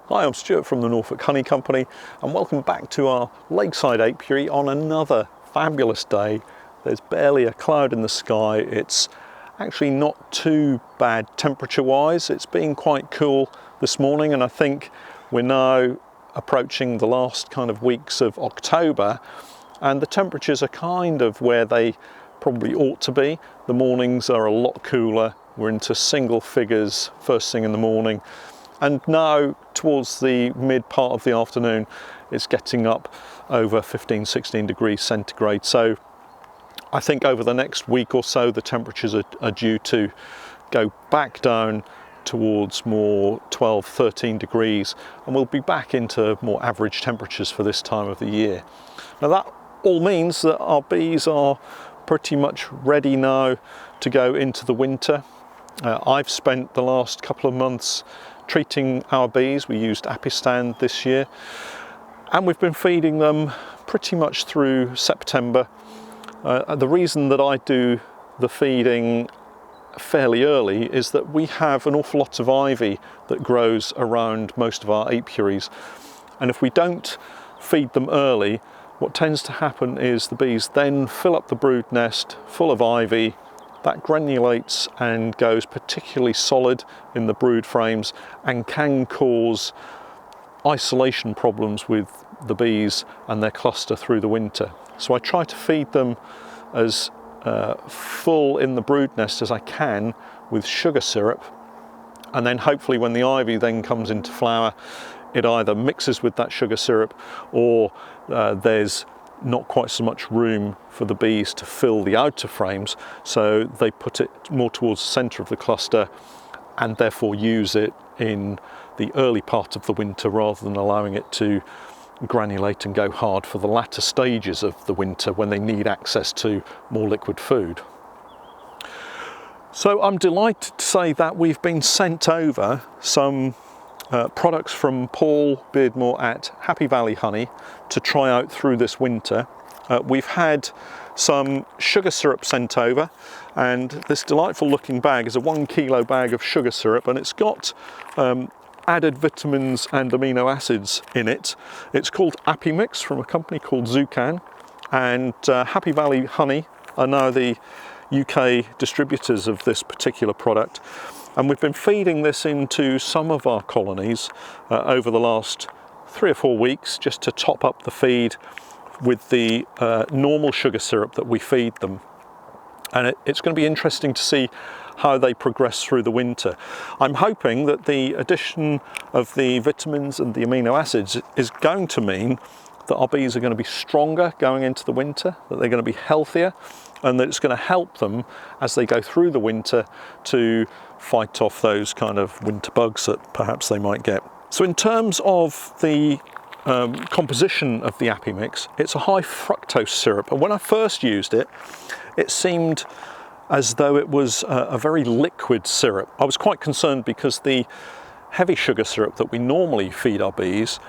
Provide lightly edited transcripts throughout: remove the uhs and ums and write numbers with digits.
Hi, I'm Stuart from the Norfolk Honey Company and welcome back to our lakeside apiary on another fabulous day. There's barely a cloud in the sky. It's actually not too bad temperature wise. It's been quite cool this morning and I think we're now approaching the last kind of weeks of October and the temperatures are kind of where they probably ought to be. The mornings are a lot cooler. We're into single figures first thing in the morning. And now towards the mid part of the afternoon, it's getting up over 15-16 degrees centigrade. So I think over the next week or so, the temperatures are due to go back down towards more 12-13 degrees, and we'll be back into more average temperatures for this time of the year. Now that all means that our bees are pretty much ready now to go into the winter. I've spent the last couple of months treating our bees. We used Apipasta this year and we've been feeding them pretty much through September. The reason that I do the feeding fairly early is that we have an awful lot of ivy that grows around most of our apiaries, and if we don't feed them early, what tends to happen is the bees then fill up the brood nest full of ivy. That granulates and goes particularly solid in the brood frames and can cause isolation problems with the bees and their cluster through the winter. So I try to feed them as full in the brood nest as I can with sugar syrup, and then hopefully when the ivy then comes into flower, it either mixes with that sugar syrup or there's not quite so much room for the bees to fill the outer frames, so they put it more towards the center of the cluster and therefore use it in the early part of the winter rather than allowing it to granulate and go hard for the latter stages of the winter when they need access to more liquid food. So I'm delighted to say that we've been sent over some products from Paul Beardmore at Happy Valley Honey to try out through this winter. We've had some sugar syrup sent over, and this delightful looking bag is a 1 kilo bag of sugar syrup, and it's got added vitamins and amino acids in it. It's called Apimix from a company called Zukan, and Happy Valley Honey are now the UK distributors of this particular product. And we've been feeding this into some of our colonies over the last 3 or 4 weeks just to top up the feed with the normal sugar syrup that we feed them. And it's going to be interesting to see how they progress through the winter. I'm hoping that the addition of the vitamins and the amino acids is going to mean that our bees are going to be stronger going into the winter, that they're going to be healthier, and that it's going to help them as they go through the winter to fight off those kind of winter bugs that perhaps they might get. So in terms of the composition of the Apimix, it's a high fructose syrup, and when I first used it, it seemed as though it was a very liquid syrup. I was quite concerned because the heavy sugar syrup that we normally feed our bees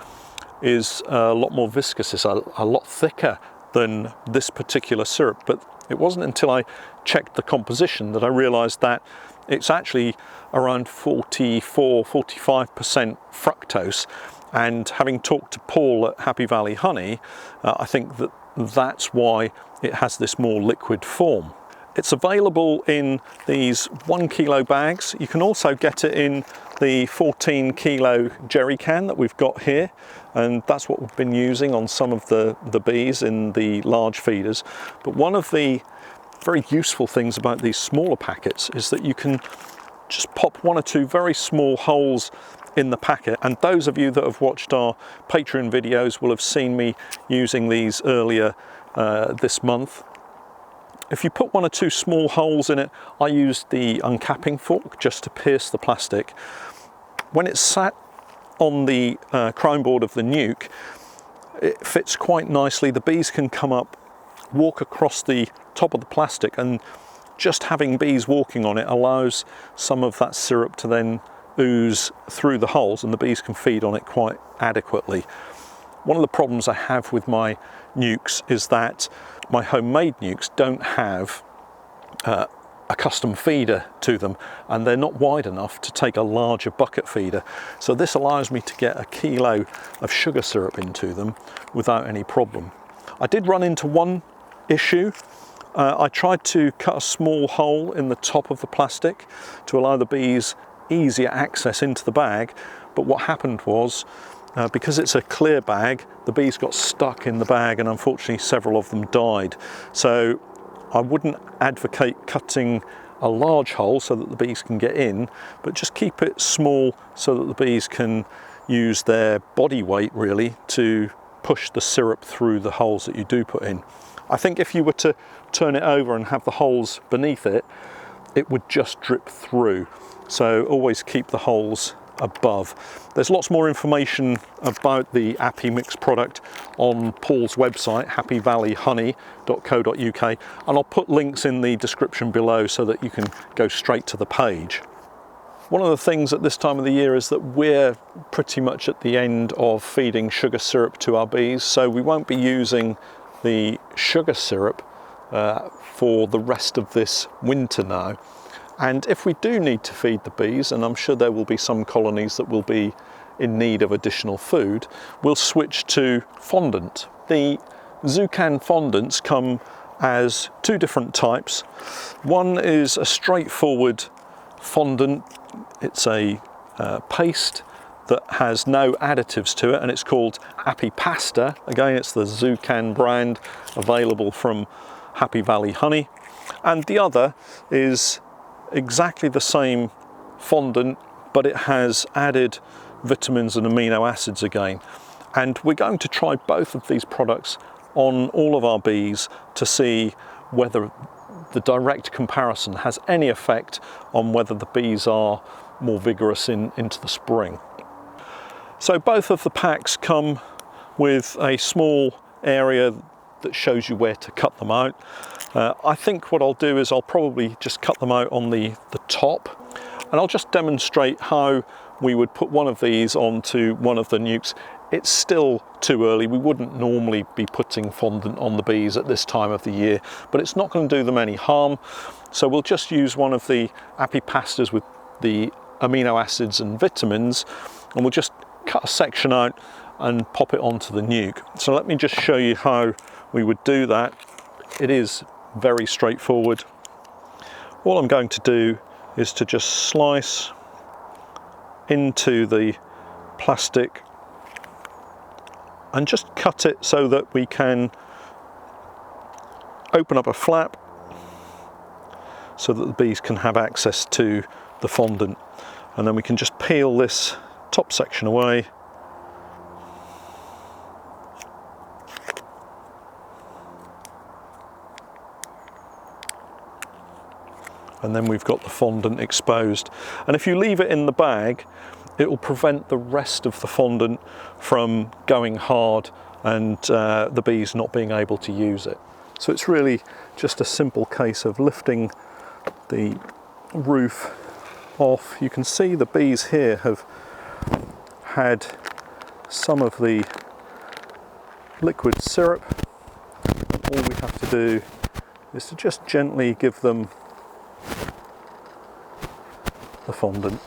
is a lot more viscous, it's a lot thicker than this particular syrup, but it wasn't until I checked the composition that I realized that it's actually around 44-45% fructose, and having talked to Paul at Happy Valley Honey, I think that that's why it has this more liquid form. It's available in these 1 kilo bags. You can also get it in the 14 kilo jerry can that we've got here, and that's what we've been using on some of the bees in the large feeders. But one of the very useful things about these smaller packets is that you can just pop 1 or 2 very small holes in the packet, and those of you that have watched our Patreon videos will have seen me using these earlier this month. If you put 1 or 2 small holes in it, I used the uncapping fork just to pierce the plastic. When it's sat on the crown board of the nuke, it fits quite nicely. The bees can come up, walk across the top of the plastic, and just having bees walking on it allows some of that syrup to then ooze through the holes, and the bees can feed on it quite adequately. One of the problems I have with my nukes is that my homemade nukes don't have a custom feeder to them, and they're not wide enough to take a larger bucket feeder. So this allows me to get a kilo of sugar syrup into them without any problem. I did run into one issue. I tried to cut a small hole in the top of the plastic to allow the bees easier access into the bag, but what happened was, because it's a clear bag, the bees got stuck in the bag and unfortunately several of them died. So I wouldn't advocate cutting a large hole so that the bees can get in, but just keep it small so that the bees can use their body weight really to push the syrup through the holes that you do put in. I think if you were to turn it over and have the holes beneath it, it would just drip through. So always keep the holes above. There's lots more information about the Apimix product on Paul's website, happyvalleyhoney.co.uk, and I'll put links in the description below so that you can go straight to the page. One of the things at this time of the year is that we're pretty much at the end of feeding sugar syrup to our bees, so we won't be using the sugar syrup for the rest of this winter now. And if we do need to feed the bees, and I'm sure there will be some colonies that will be in need of additional food, we'll switch to fondant. The Zukan fondants come as two different types. One is a straightforward fondant. It's a paste that has no additives to it, and it's called Apipasta. Again, it's the Zukan brand, available from Happy Valley Honey. And the other is exactly the same fondant, but it has added vitamins and amino acids again. And we're going to try both of these products on all of our bees to see whether the direct comparison has any effect on whether the bees are more vigorous into the spring. So both of the packs come with a small area that shows you where to cut them out. I think what I'll do is I'll probably just cut them out on the top, and I'll just demonstrate how we would put one of these onto one of the nukes. It's still too early. We wouldn't normally be putting fondant on the bees at this time of the year, but it's not going to do them any harm. So we'll just use one of the Apipastas with the amino acids and vitamins, and we'll just cut a section out and pop it onto the nuke. So let me just show you how we would do that. It is very straightforward. All I'm going to do is to just slice into the plastic and just cut it so that we can open up a flap so that the bees can have access to the fondant, and then we can just peel this top section away. And then we've got the fondant exposed. And if you leave it in the bag, it will prevent the rest of the fondant from going hard and the bees not being able to use it. So it's really just a simple case of lifting the roof off. You can see the bees here have had some of the liquid syrup. All we have to do is to just gently give them the fondant.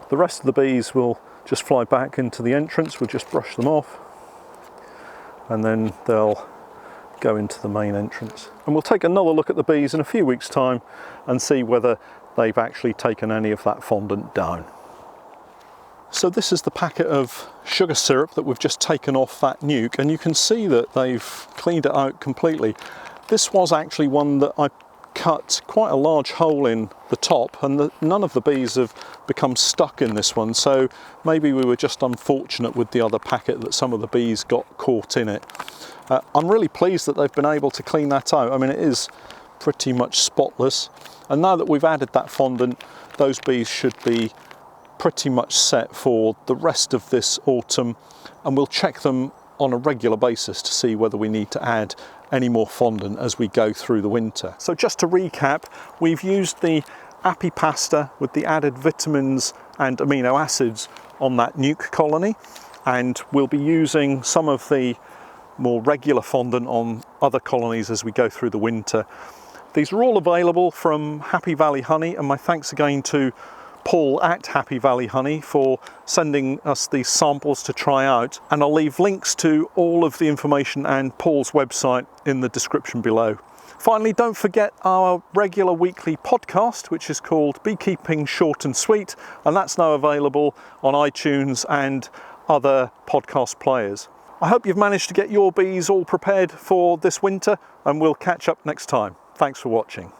The rest of the bees will just fly back into the entrance. We'll just brush them off, and then they'll go into the main entrance. And we'll take another look at the bees in a few weeks' time and see whether they've actually taken any of that fondant down. So this is the packet of sugar syrup that we've just taken off that nuke, and you can see that they've cleaned it out completely. This was actually one that I cut quite a large hole in the top, and none of the bees have become stuck in this one, so maybe we were just unfortunate with the other packet that some of the bees got caught in it. I'm really pleased that they've been able to clean that out. I mean, it is pretty much spotless, and now that we've added that fondant, those bees should be pretty much set for the rest of this autumn, and we'll check them on a regular basis to see whether we need to add any more fondant as we go through the winter. So just to recap, we've used the Apipasta with the added vitamins and amino acids on that nuke colony, and we'll be using some of the more regular fondant on other colonies as we go through the winter. These are all available from Happy Valley Honey, and my thanks again to Paul at Happy Valley Honey for sending us these samples to try out, and I'll leave links to all of the information and Paul's website in the description below. Finally, don't forget our regular weekly podcast, which is called Beekeeping Short and Sweet, and that's now available on iTunes and other podcast players. I hope you've managed to get your bees all prepared for this winter, and we'll catch up next time. Thanks for watching.